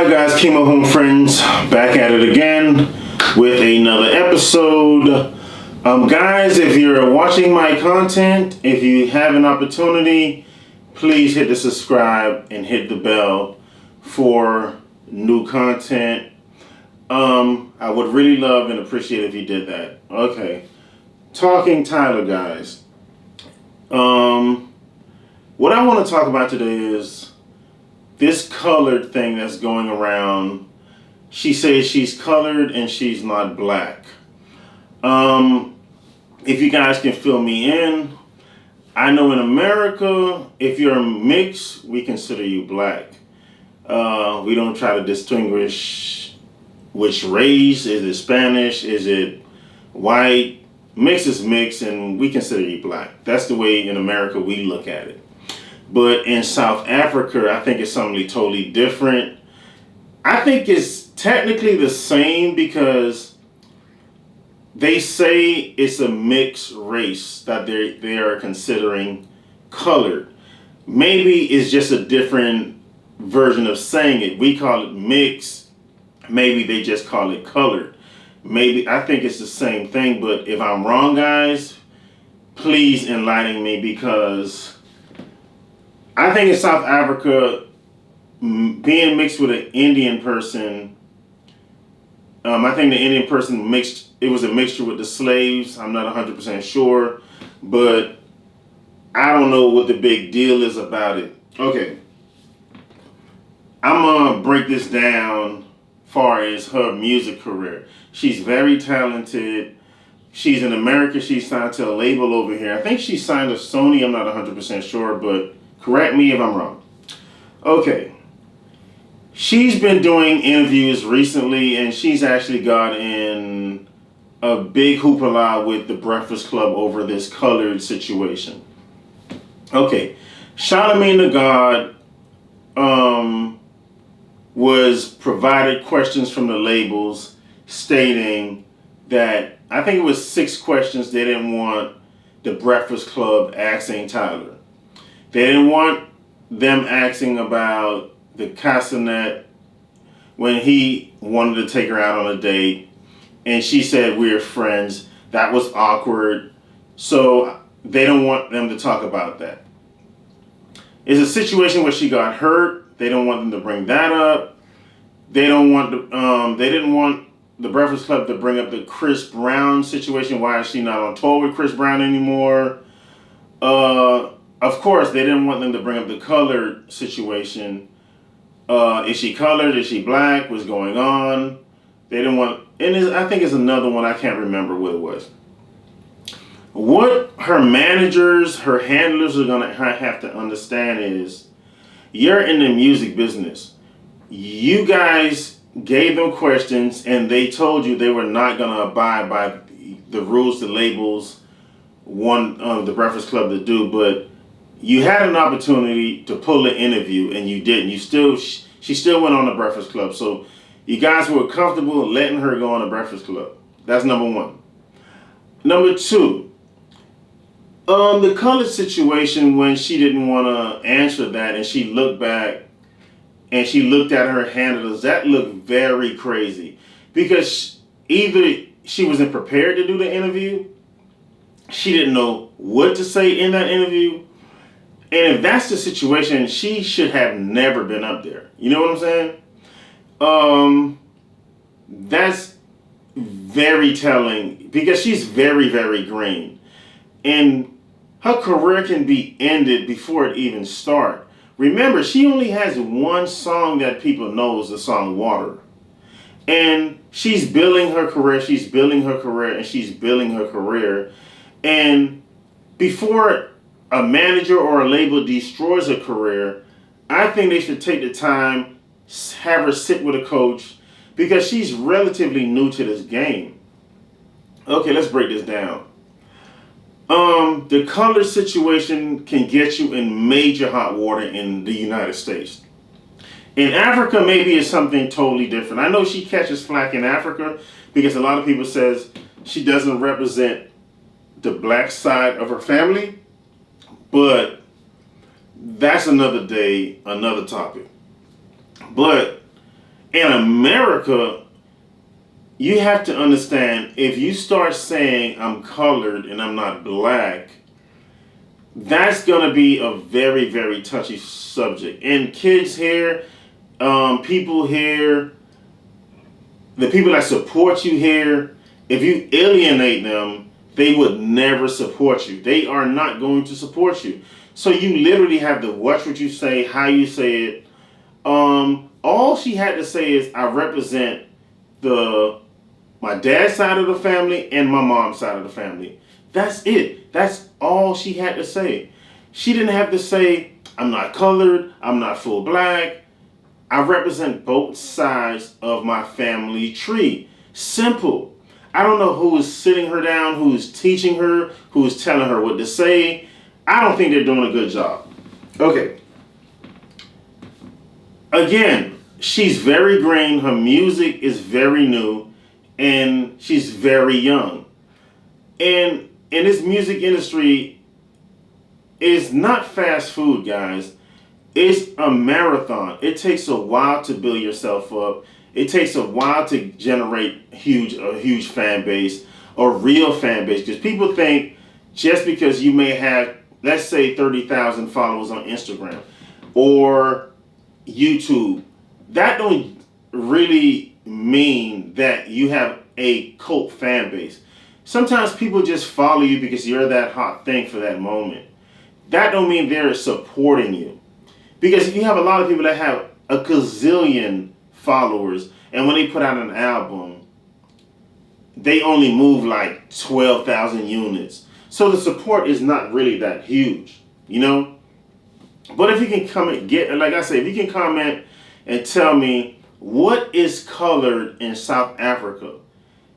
Alright guys, Chemo Home Friends, back at it again with another episode. Guys, if you're watching my content, if you have an opportunity, please hit the subscribe and hit the bell for new content. I would really love and appreciate if you did that. Okay, talking Tyla, guys. What I want to talk about today is this colored thing that's going around. She says she's colored and she's not black. If you guys can fill me in, I know in America, if you're mixed, we consider you black. We don't try to distinguish which race. Is it Spanish? Is it white? Mix is mixed and we consider you black. That's the way in America we look at it. But in South Africa, I think it's something totally different. I think it's technically the same because they say it's a mixed race that they are considering colored. Maybe it's just a different version of saying it. We call it mixed. Maybe they just call it colored. Maybe I think it's the same thing. But if I'm wrong, guys, please enlighten me, because I think in South Africa, being mixed with an Indian person, I think the Indian person mixed, it was a mixture with the slaves. I'm not 100% sure, but I don't know what the big deal is about it. Okay, I'm going to break this down far as her music career. She's very talented. She's in America. She's signed to a label over here. I think she signed to Sony. I'm not 100% sure, but correct me if I'm wrong. Okay. She's been doing interviews recently, and she's actually got in a big hoopla with the Breakfast Club over this colored situation. Okay. Charlamagne the God was provided questions from the labels stating that, I think it was 6 questions they didn't want the Breakfast Club asking Tyla. They didn't want them asking about the castanet when he wanted to take her out on a date, and she said we're friends. That was awkward. So they don't want them to talk about that. It's a situation where she got hurt. They don't want them to bring that up. They don't want they didn't want the Breakfast Club to bring up the Chris Brown situation. Why is she not on tour with Chris Brown anymore? Of course, they didn't want them to bring up the colored situation. Is she colored? Is she black? What's going on? They didn't want, and I think it's another one. I can't remember what it was. What her managers, her handlers are going to have to understand is, you're in the music business. You guys gave them questions and they told you they were not going to abide by the rules the labels want the Breakfast Club to do, but you had an opportunity to pull an interview and you didn't. She still went on the Breakfast Club. So you guys were comfortable letting her go on the Breakfast Club. That's number one. Number two, the colored situation, when she didn't want to answer that and she looked back and she looked at her handlers, that looked very crazy, because either she wasn't prepared to do the interview, she didn't know what to say in that interview. And if that's the situation, she should have never been up there. You know what I'm saying? That's very telling, because she's very, very green. And her career can be ended before it even starts. Remember, she only has one song that people know is the song Water. And she's building her career, she's building her career, and she's building her career. And before a manager or a label destroys her career, I think they should take the time, have her sit with a coach, because she's relatively new to this game. Okay, let's break this down. The color situation can get you in major hot water in the United States. In Africa, maybe it's something totally different. I know she catches flack in Africa because a lot of people says she doesn't represent the black side of her family, but that's another day, another topic. But In America, you have to understand, if you start saying I'm colored and I'm not black, that's going to be a very, very touchy subject. And kids here, people here, the people that support you here, if you alienate them, they would never support you. They are not going to support you. So you literally have to watch what you say, how you say it. All she had to say is, I represent my dad's side of the family and my mom's side of the family. That's it. That's all she had to say. She didn't have to say, I'm not colored, I'm not full black. I represent both sides of my family tree. Simple. I don't know who is sitting her down, who is teaching her, who is telling her what to say. I don't think they're doing a good job. Okay. Again, she's very green. Her music is very new. And she's very young. And in this music industry, it's not fast food, guys. It's a marathon. It takes a while to build yourself up. It takes a while to generate a huge fan base, a real fan base. Because people think just because you may have, let's say, 30,000 followers on Instagram or YouTube, that don't really mean that you have a cult fan base. Sometimes people just follow you because you're that hot thing for that moment. That don't mean they're supporting you. Because you have a lot of people that have a gazillion followers, and when they put out an album, they only move like 12,000 units. So the support is not really that huge, you know? But if you can like I say, if you can comment and tell me what is colored in South Africa.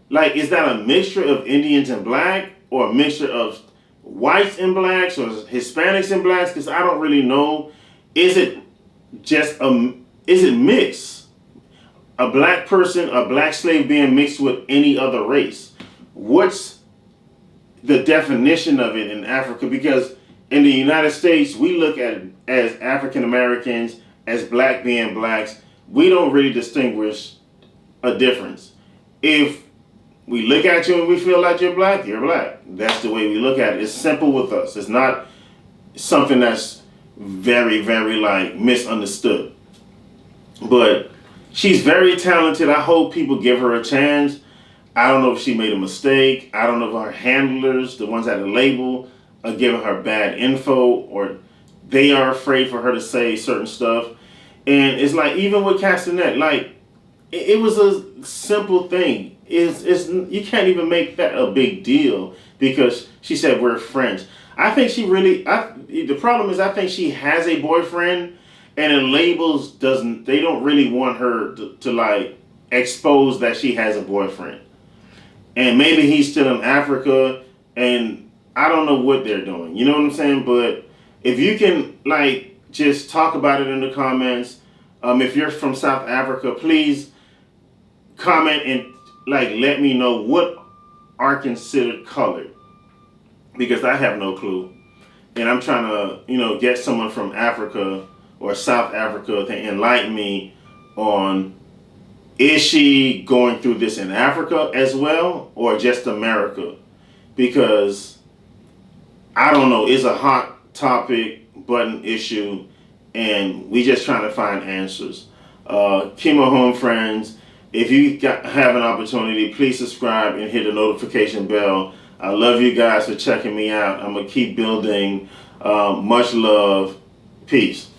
Like, is that a mixture of Indians and black, or a mixture of whites and blacks, or Hispanics and blacks? Because I don't really know. Is it mixed? A black person, a black slave being mixed with any other race? What's the definition of it in Africa? Because in the United States, we look at it as African Americans, as black being blacks. We don't really distinguish a difference. If we look at you and we feel like you're black, you're black. That's the way we look at it. It's simple with us. It's not something that's very, very like misunderstood. But she's very talented. I hope people give her a chance. I don't know if she made a mistake. I don't know if her handlers, the ones at the label, are giving her bad info, or they are afraid for her to say certain stuff. And it's like, even with Castanet, like, it was a simple thing. It's you can't even make that a big deal because she said we're friends. I think the problem is, I think she has a boyfriend, and the labels they don't really want her to like expose that she has a boyfriend. And maybe he's still in Africa, and I don't know what they're doing. You know what I'm saying? But if you can like just talk about it in the comments, if you're from South Africa, please comment and like let me know what are considered colored, because I have no clue, and I'm trying to get someone from Africa or South Africa to enlighten me on, is she going through this in Africa as well, or just America? Because I don't know. It's a hot topic, button issue, and we just trying to find answers. Keep my home, friends. If you have an opportunity, please subscribe and hit the notification bell. I love you guys for checking me out. I'm going to keep building. Much love. Peace.